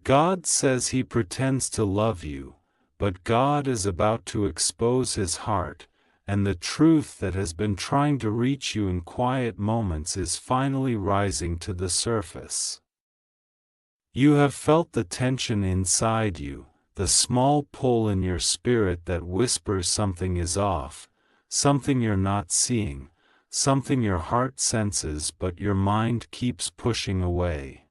God says He pretends to love you, but God is about to expose His heart, and the truth that has been trying to reach you in quiet moments is finally rising to the surface. You have felt the tension inside you, the small pull in your spirit that whispers something is off, something you're not seeing, something your heart senses but your mind keeps pushing away.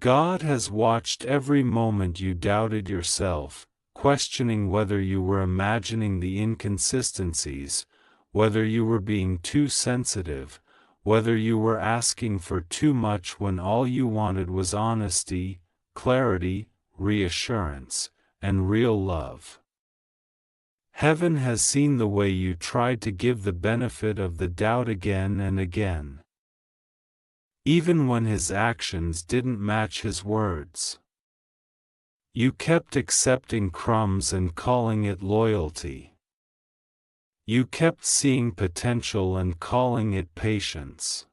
God has watched every moment you doubted yourself, questioning whether you were imagining the inconsistencies, whether you were being too sensitive, whether you were asking for too much when all you wanted was honesty, clarity, reassurance, and real love. Heaven has seen the way you tried to give the benefit of the doubt again and again, even when His actions didn't match His words. You kept accepting crumbs and calling it loyalty. You kept seeing potential and calling it patience.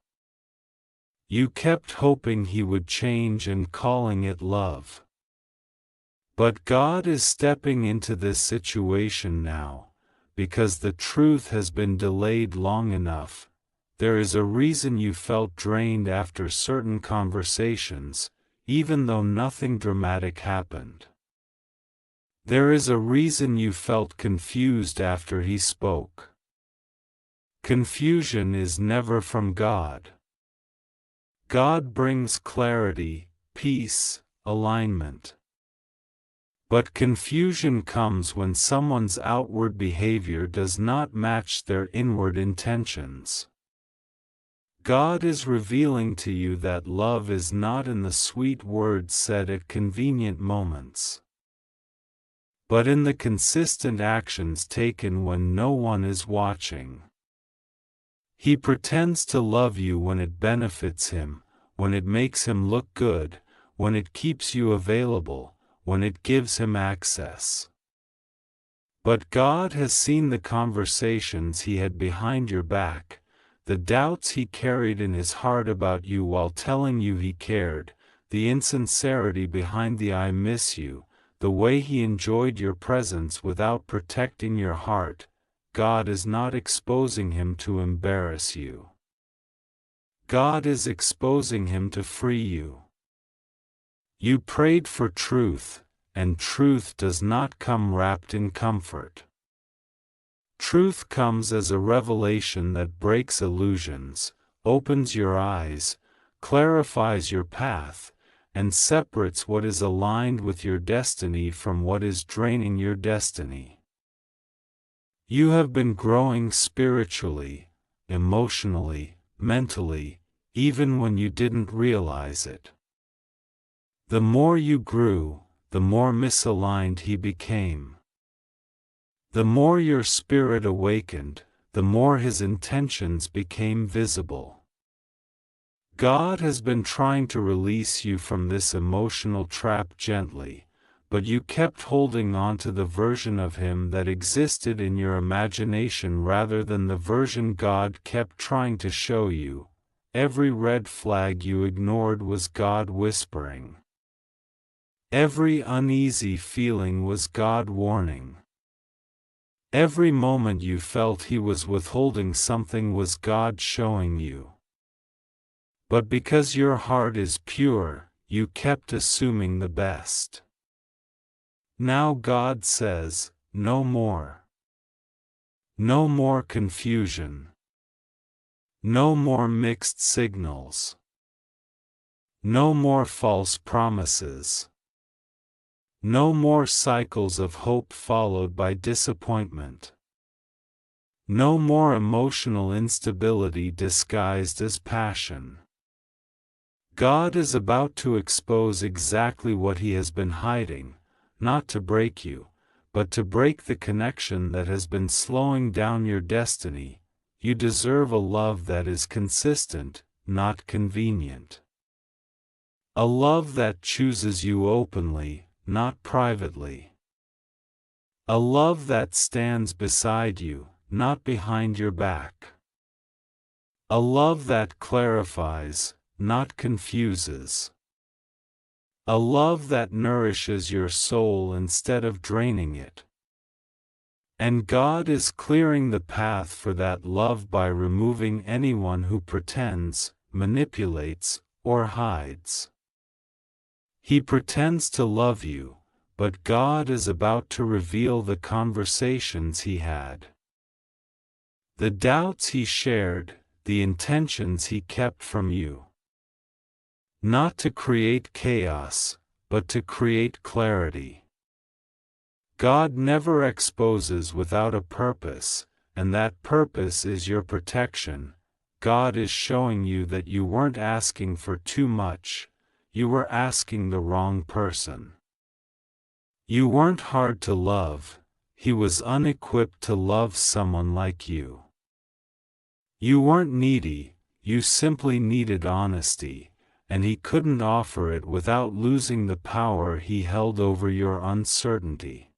You kept hoping He would change and calling it love. But God is stepping into this situation now, because the truth has been delayed long enough. There is a reason you felt drained after certain conversations, even though nothing dramatic happened. There is a reason you felt confused after He spoke. Confusion is never from God. God brings clarity, peace, alignment. But confusion comes when someone's outward behavior does not match their inward intentions. God is revealing to you that love is not in the sweet words said at convenient moments, but in the consistent actions taken when no one is watching. He pretends to love you when it benefits Him, when it makes Him look good, when it keeps you available, when it gives Him access. But God has seen the conversations He had behind your back, the doubts He carried in His heart about you while telling you He cared, the insincerity behind the "I miss you," the way He enjoyed your presence without protecting your heart. God is not exposing Him to embarrass you. God is exposing Him to free you. You prayed for truth, and truth does not come wrapped in comfort. Truth comes as a revelation that breaks illusions, opens your eyes, clarifies your path, and separates what is aligned with your destiny from what is draining your destiny. You have been growing spiritually, emotionally, mentally, even when you didn't realize it. The more you grew, the more misaligned He became. The more your spirit awakened, the more His intentions became visible. God has been trying to release you from this emotional trap gently, but you kept holding on to the version of Him that existed in your imagination rather than the version God kept trying to show you. Every red flag you ignored was God whispering. Every uneasy feeling was God warning. Every moment you felt He was withholding something was God showing you. But because your heart is pure, you kept assuming the best. Now God says, no more. No more confusion. No more mixed signals. No more false promises. No more cycles of hope followed by disappointment. No more emotional instability disguised as passion. God is about to expose exactly what He has been hiding, not to break you, but to break the connection that has been slowing down your destiny. You deserve a love that is consistent, not convenient. A love that chooses you openly, not privately. A love that stands beside you, not behind your back. A love that clarifies, not confuses. A love that nourishes your soul instead of draining it. And God is clearing the path for that love by removing anyone who pretends, manipulates, or hides. He pretends to love you, but God is about to reveal the conversations he had. The doubts he shared, the intentions he kept from you. Not to create chaos, but to create clarity. God never exposes without a purpose, and that purpose is your protection. God is showing you that you weren't asking for too much, you were asking the wrong person. You weren't hard to love, he was unequipped to love someone like you. You weren't needy, you simply needed honesty, and he couldn't offer it without losing the power he held over your uncertainty.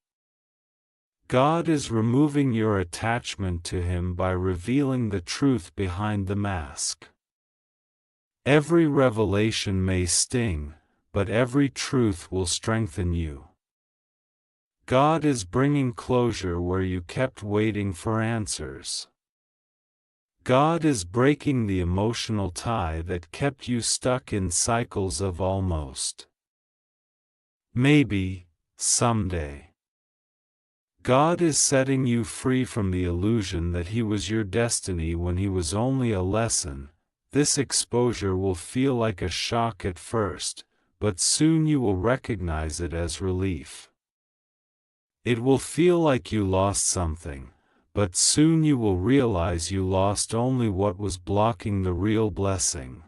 God is removing your attachment to him by revealing the truth behind the mask. Every revelation may sting, but every truth will strengthen you. God is bringing closure where you kept waiting for answers. God is breaking the emotional tie that kept you stuck in cycles of almost. Maybe, someday. God is setting you free from the illusion that he was your destiny when he was only a lesson. This exposure will feel like a shock at first, but soon you will recognize it as relief. It will feel like you lost something, but soon you will realize you lost only what was blocking the real blessing.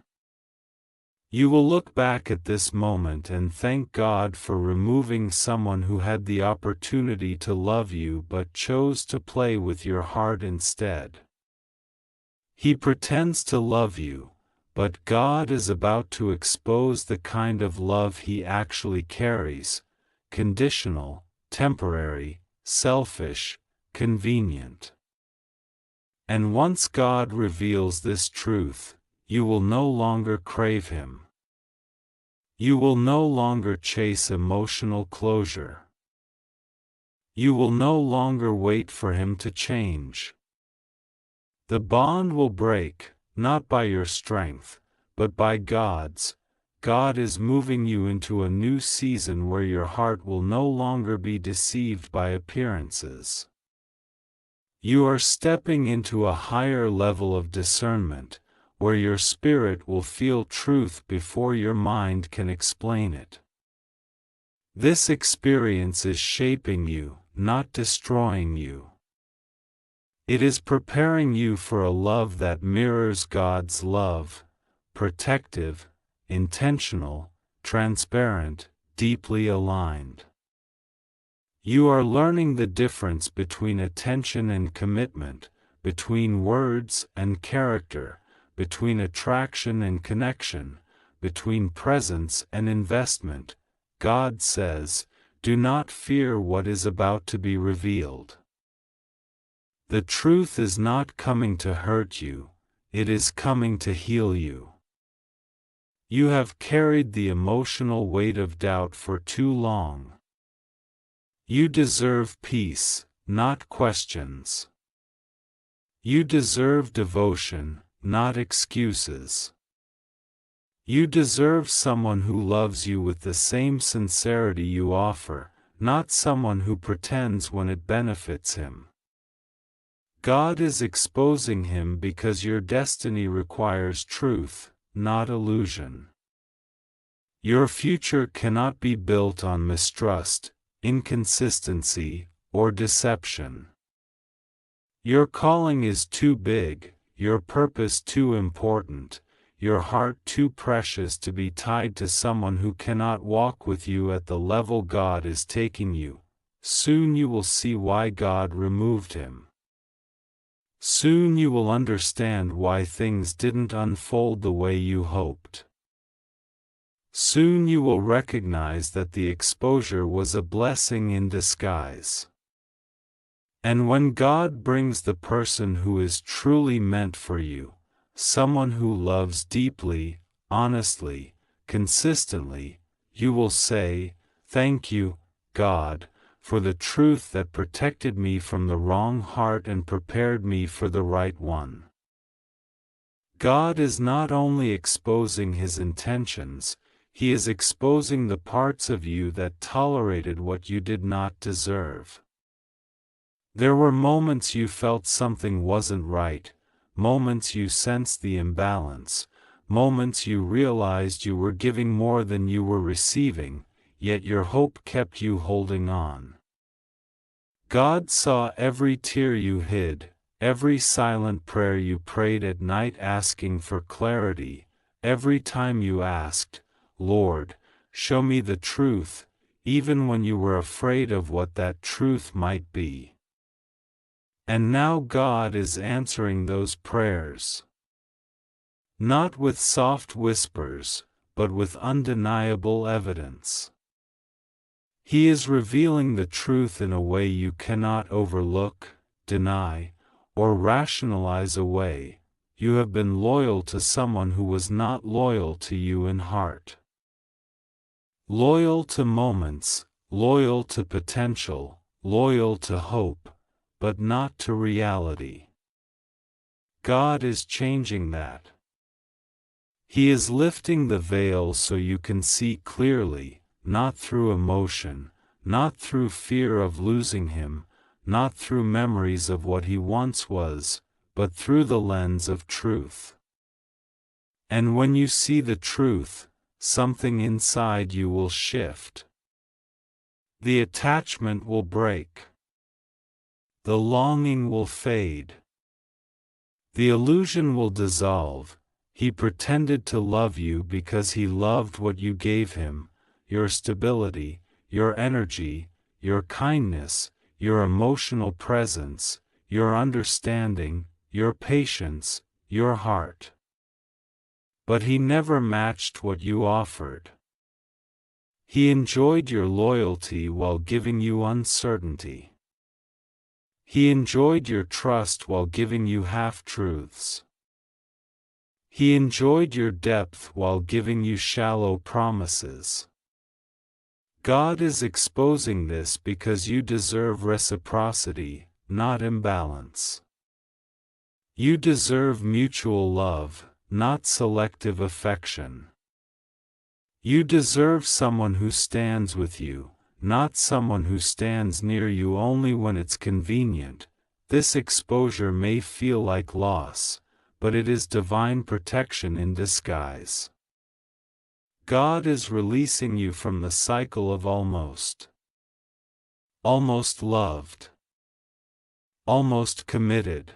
You will look back at this moment and thank God for removing someone who had the opportunity to love you but chose to play with your heart instead. He pretends to love you, but God is about to expose the kind of love he actually carries: conditional, temporary, selfish, convenient. And once God reveals this truth, you will no longer crave him. You will no longer chase emotional closure. You will no longer wait for him to change. The bond will break, not by your strength, but by God's. God is moving you into a new season where your heart will no longer be deceived by appearances. You are stepping into a higher level of discernment, where your spirit will feel truth before your mind can explain it. This experience is shaping you, not destroying you. It is preparing you for a love that mirrors God's love: protective, intentional, transparent, deeply aligned. You are learning the difference between attention and commitment, between words and character, between attraction and connection, between presence and investment. God says, "Do not fear what is about to be revealed." The truth is not coming to hurt you, it is coming to heal you. You have carried the emotional weight of doubt for too long. You deserve peace, not questions. You deserve devotion, not excuses. You deserve someone who loves you with the same sincerity you offer, not someone who pretends when it benefits him. God is exposing him because your destiny requires truth, not illusion. Your future cannot be built on mistrust, inconsistency, or deception. Your calling is too big, your purpose too important, your heart too precious to be tied to someone who cannot walk with you at the level God is taking you. Soon you will see why God removed him. Soon you will understand why things didn't unfold the way you hoped. Soon you will recognize that the exposure was a blessing in disguise. And when God brings the person who is truly meant for you, someone who loves deeply, honestly, consistently, you will say, "Thank you, God, for the truth that protected me from the wrong heart and prepared me for the right one." God is not only exposing His intentions, He is exposing the parts of you that tolerated what you did not deserve. There were moments you felt something wasn't right, moments you sensed the imbalance, moments you realized you were giving more than you were receiving, yet your hope kept you holding on. God saw every tear you hid, every silent prayer you prayed at night asking for clarity, every time you asked, "Lord, show me the truth," even when you were afraid of what that truth might be. And now God is answering those prayers. Not with soft whispers, but with undeniable evidence. He is revealing the truth in a way you cannot overlook, deny, or rationalize away. You have been loyal to someone who was not loyal to you in heart. Loyal to moments, loyal to potential, loyal to hope, but not to reality. God is changing that. He is lifting the veil so you can see clearly, not through emotion, not through fear of losing Him, not through memories of what He once was, but through the lens of truth. And when you see the truth, something inside you will shift. The attachment will break. The longing will fade. The illusion will dissolve. He pretended to love you because he loved what you gave him, your stability, your energy, your kindness, your emotional presence, your understanding, your patience, your heart. But he never matched what you offered. He enjoyed your loyalty while giving you uncertainty. He enjoyed your trust while giving you half-truths. He enjoyed your depth while giving you shallow promises. God is exposing this because you deserve reciprocity, not imbalance. You deserve mutual love, not selective affection. You deserve someone who stands with you, not someone who stands near you only when it's convenient. This exposure may feel like loss, but it is divine protection in disguise. God is releasing you from the cycle of almost. Almost loved. Almost committed.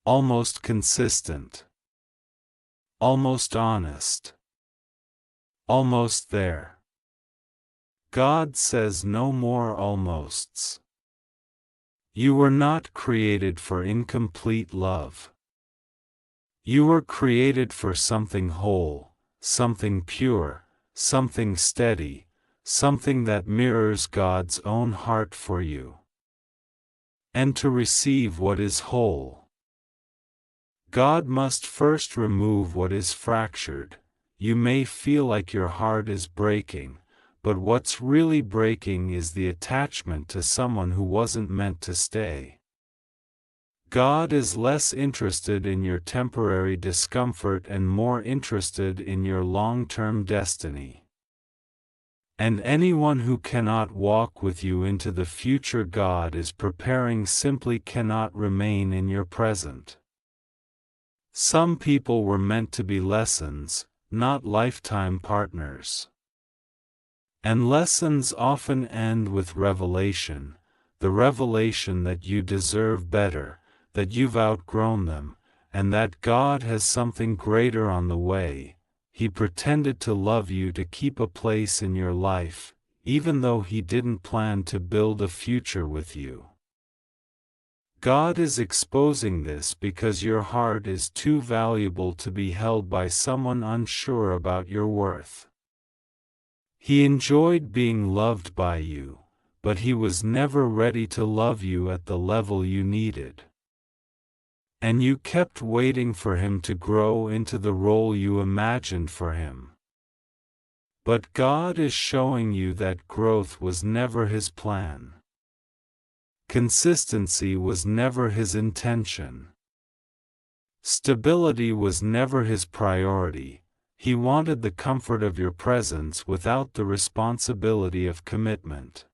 Almost consistent. Almost honest. Almost there. God says no more almosts. You were not created for incomplete love. You were created for something whole, something pure, something steady, something that mirrors God's own heart for you. And to receive what is whole, God must first remove what is fractured. You may feel like your heart is breaking, but what's really breaking is the attachment to someone who wasn't meant to stay. God is less interested in your temporary discomfort and more interested in your long-term destiny. And anyone who cannot walk with you into the future God is preparing simply cannot remain in your present. Some people were meant to be lessons, not lifetime partners. And lessons often end with revelation, the revelation that you deserve better, that you've outgrown them, and that God has something greater on the way. He pretended to love you to keep a place in your life, even though He didn't plan to build a future with you. God is exposing this because your heart is too valuable to be held by someone unsure about your worth. He enjoyed being loved by you, but He was never ready to love you at the level you needed. And you kept waiting for Him to grow into the role you imagined for Him. But God is showing you that growth was never His plan. Consistency was never His intention. Stability was never His priority. He wanted the comfort of your presence without the responsibility of commitment.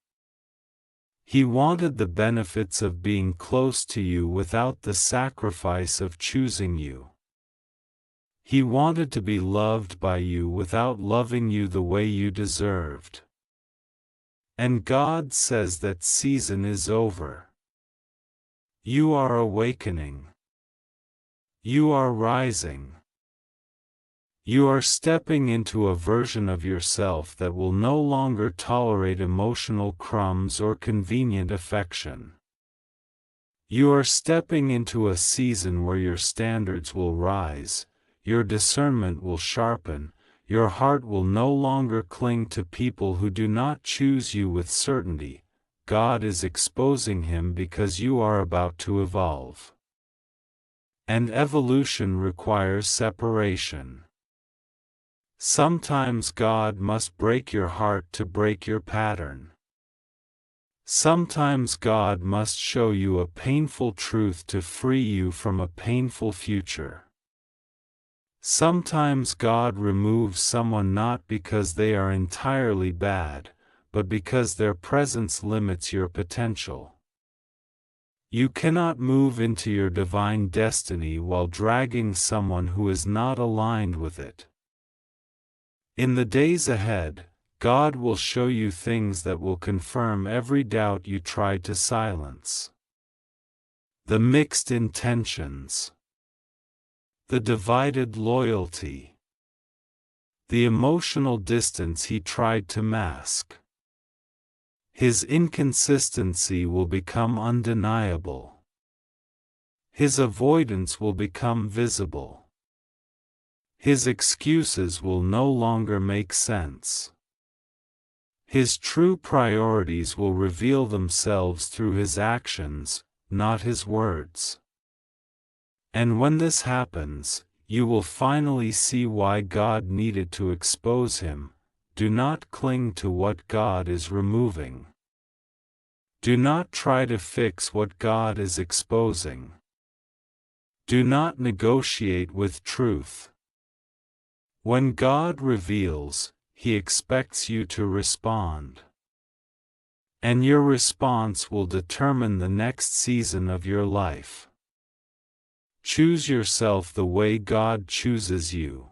He wanted the benefits of being close to you without the sacrifice of choosing you. He wanted to be loved by you without loving you the way you deserved. And God says that season is over. You are awakening. You are rising. You are stepping into a version of yourself that will no longer tolerate emotional crumbs or convenient affection. You are stepping into a season where your standards will rise, your discernment will sharpen, your heart will no longer cling to people who do not choose you with certainty. God is exposing Him because you are about to evolve. And evolution requires separation. Sometimes God must break your heart to break your pattern. Sometimes God must show you a painful truth to free you from a painful future. Sometimes God removes someone not because they are entirely bad, but because their presence limits your potential. You cannot move into your divine destiny while dragging someone who is not aligned with it. In the days ahead, God will show you things that will confirm every doubt you tried to silence. The mixed intentions. The divided loyalty. The emotional distance He tried to mask. His inconsistency will become undeniable. His avoidance will become visible. His excuses will no longer make sense. His true priorities will reveal themselves through His actions, not His words. And when this happens, you will finally see why God needed to expose Him. Do not cling to what God is removing. Do not try to fix what God is exposing. Do not negotiate with truth. When God reveals, He expects you to respond. And your response will determine the next season of your life. Choose yourself the way God chooses you.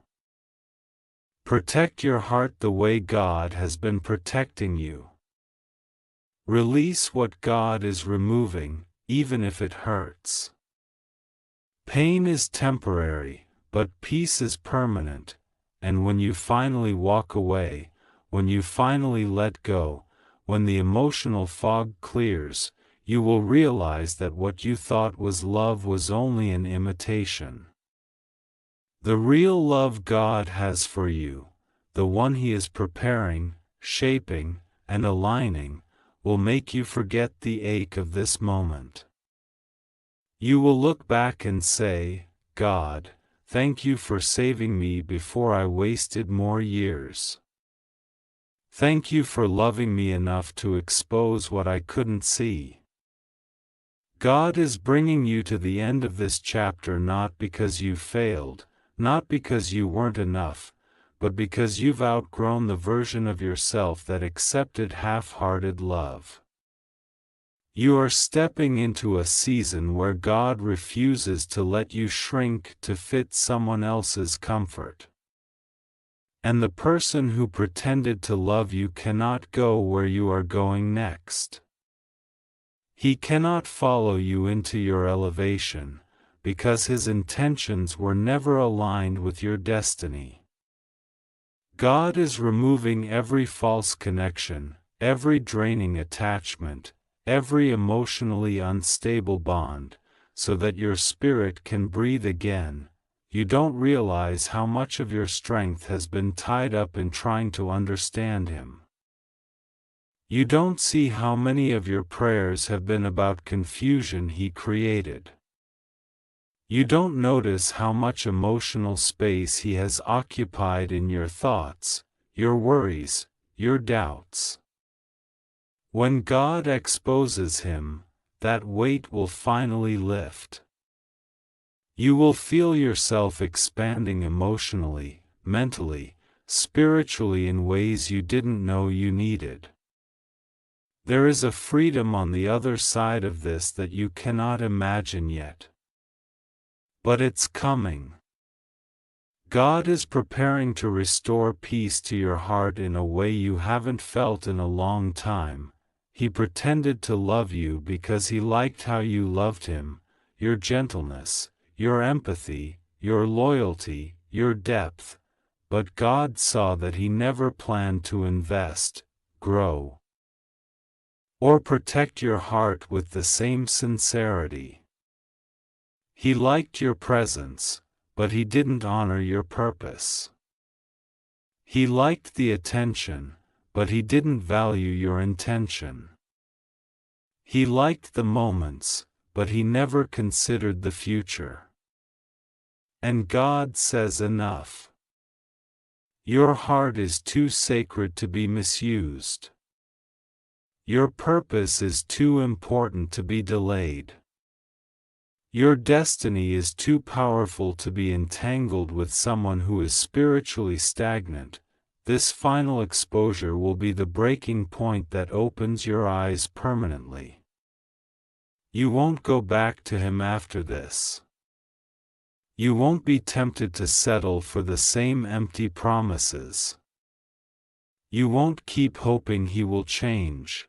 Protect your heart the way God has been protecting you. Release what God is removing, even if it hurts. Pain is temporary, but peace is permanent. And when you finally walk away, when you finally let go, when the emotional fog clears, you will realize that what you thought was love was only an imitation. The real love God has for you, the one He is preparing, shaping, and aligning, will make you forget the ache of this moment. You will look back and say, God, thank you for saving me before I wasted more years. Thank you for loving me enough to expose what I couldn't see. God is bringing you to the end of this chapter not because you failed, not because you weren't enough, but because you've outgrown the version of yourself that accepted half-hearted love. You are stepping into a season where God refuses to let you shrink to fit someone else's comfort. And the person who pretended to love you cannot go where you are going next. He cannot follow you into your elevation, because his intentions were never aligned with your destiny. God is removing every false connection, every draining attachment, every emotionally unstable bond, so that your spirit can breathe again. You don't realize how much of your strength has been tied up in trying to understand Him. You don't see how many of your prayers have been about confusion He created. You don't notice how much emotional space He has occupied in your thoughts. your worries, your doubts. When God exposes him, that weight will finally lift. You will feel yourself expanding emotionally, mentally, spiritually in ways you didn't know you needed. There is a freedom on the other side of this that you cannot imagine yet. But it's coming. God is preparing to restore peace to your heart in a way you haven't felt in a long time. He pretended to love you because he liked how you loved him, your gentleness, your empathy, your loyalty, your depth, but God saw that he never planned to invest, grow, or protect your heart with the same sincerity. He liked your presence, but he didn't honor your purpose. He liked the attention, but he didn't value your intention. He liked the moments, but he never considered the future. And God says enough. Your heart is too sacred to be misused. Your purpose is too important to be delayed. Your destiny is too powerful to be entangled with someone who is spiritually stagnant. This final exposure will be the breaking point that opens your eyes permanently. You won't go back to him after this. You won't be tempted to settle for the same empty promises. You won't keep hoping he will change.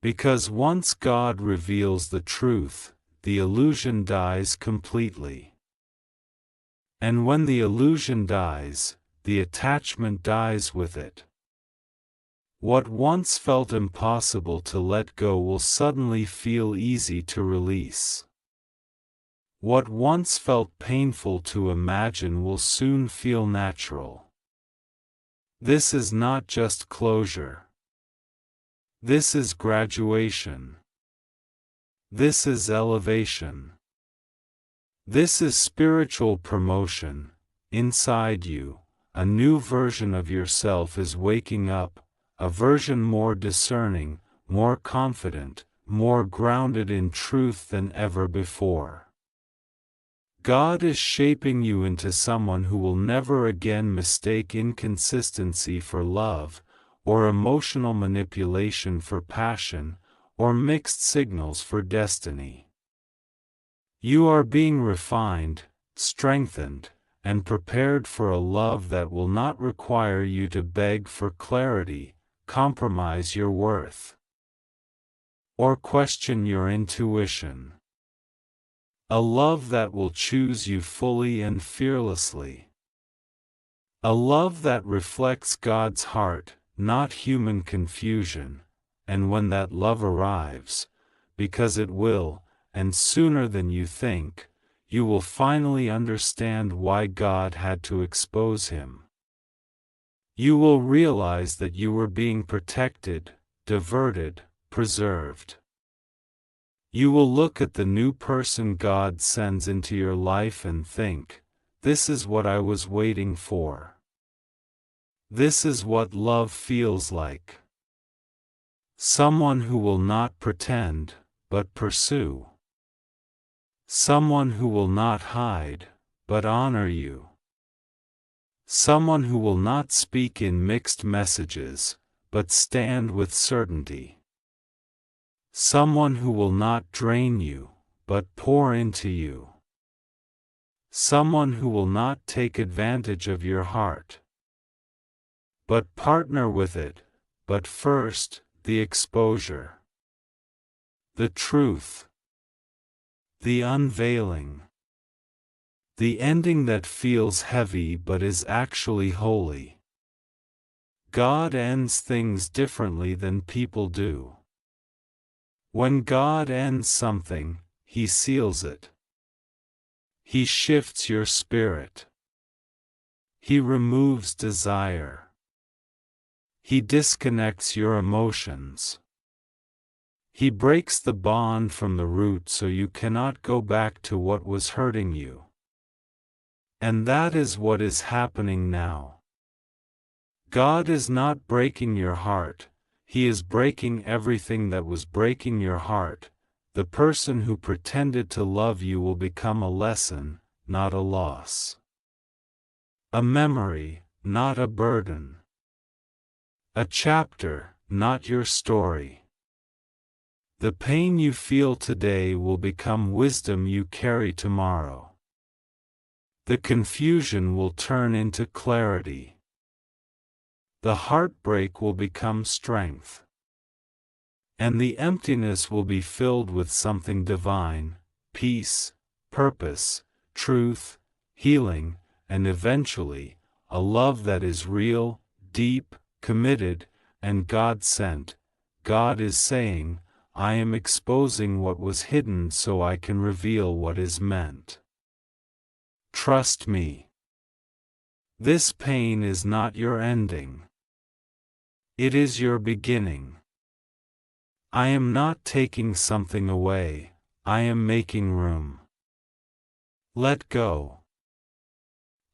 Because once God reveals the truth, the illusion dies completely. And when the illusion dies, the attachment dies with it. What once felt impossible to let go will suddenly feel easy to release. What once felt painful to imagine will soon feel natural. This is not just closure. This is graduation. This is elevation. This is spiritual promotion. Inside you, a new version of yourself is waking up, a version more discerning, more confident, more grounded in truth than ever before. God is shaping you into someone who will never again mistake inconsistency for love, or emotional manipulation for passion, or mixed signals for destiny. You are being refined, strengthened, and prepared for a love that will not require you to beg for clarity, compromise your worth, or question your intuition. A love that will choose you fully and fearlessly. A love that reflects God's heart, not human confusion. And when that love arrives, because it will, and sooner than you think, you will finally understand why God had to expose him. You will realize that you were being protected, diverted, preserved. You will look at the new person God sends into your life and think, this is what I was waiting for. This is what love feels like. Someone who will not pretend, but pursue. Someone who will not hide, but honor you. Someone who will not speak in mixed messages, but stand with certainty. Someone who will not drain you, but pour into you. Someone who will not take advantage of your heart, but partner with it, but first, the exposure, the truth, the unveiling, the ending that feels heavy but is actually holy. God ends things differently than people do. When God ends something, he seals it. He shifts your spirit. He removes desire. He disconnects your emotions. He breaks the bond from the root so you cannot go back to what was hurting you. And that is what is happening now. God is not breaking your heart, He is breaking everything that was breaking your heart. The person who pretended to love you will become a lesson, not a loss. A memory, not a burden. A chapter, not your story. The pain you feel today will become wisdom you carry tomorrow. The confusion will turn into clarity. The heartbreak will become strength. And the emptiness will be filled with something divine, peace, purpose, truth, healing, and eventually, a love that is real, deep, committed, and God-sent. God is saying, I am exposing what was hidden so I can reveal what is meant. Trust me. This pain is not your ending. It is your beginning. I am not taking something away, I am making room. Let go.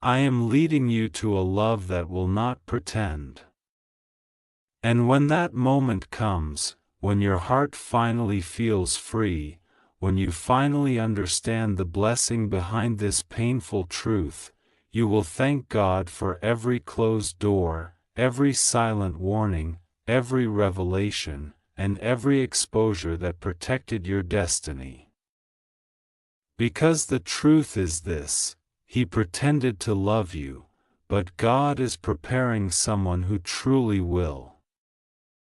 I am leading you to a love that will not pretend. And when that moment comes, when your heart finally feels free, when you finally understand the blessing behind this painful truth, you will thank God for every closed door, every silent warning, every revelation, and every exposure that protected your destiny. Because the truth is this, He pretended to love you, but God is preparing someone who truly will.